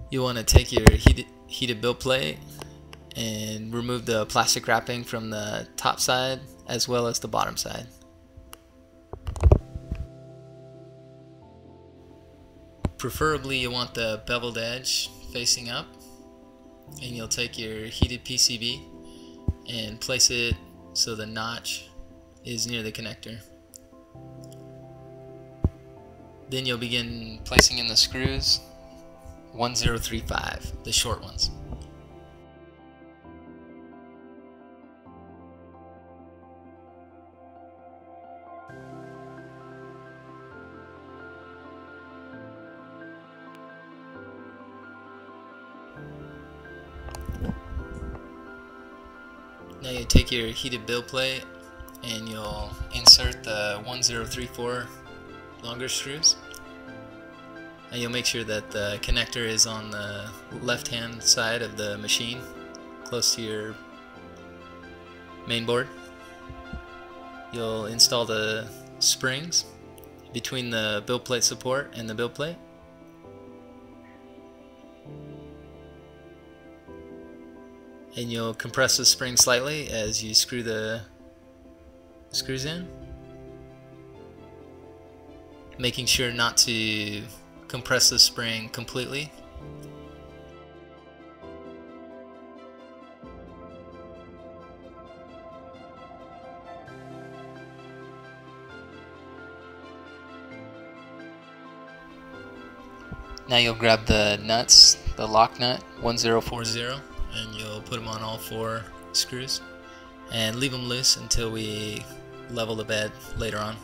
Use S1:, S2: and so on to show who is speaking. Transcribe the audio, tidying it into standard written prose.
S1: You want to take your heated build plate and remove the plastic wrapping from the top side as well as the bottom side. Preferably you want the beveled edge facing up, and you'll take your heated PCB and place it so the notch is near the connector. Then you'll begin placing in the screws 1035, the short ones. Now you take your heated build plate and you'll insert the 1034 longer screws, and you'll make sure that the connector is on the left hand side of the machine close to your main board. You'll install the springs between the build plate support and the build plate. And you'll compress the spring slightly as you screw the screws in, making sure not to compress the spring completely. Now you'll grab the nuts, the lock nut 1040, and you'll put them on all 4 screws and leave them loose until we level the bed later on.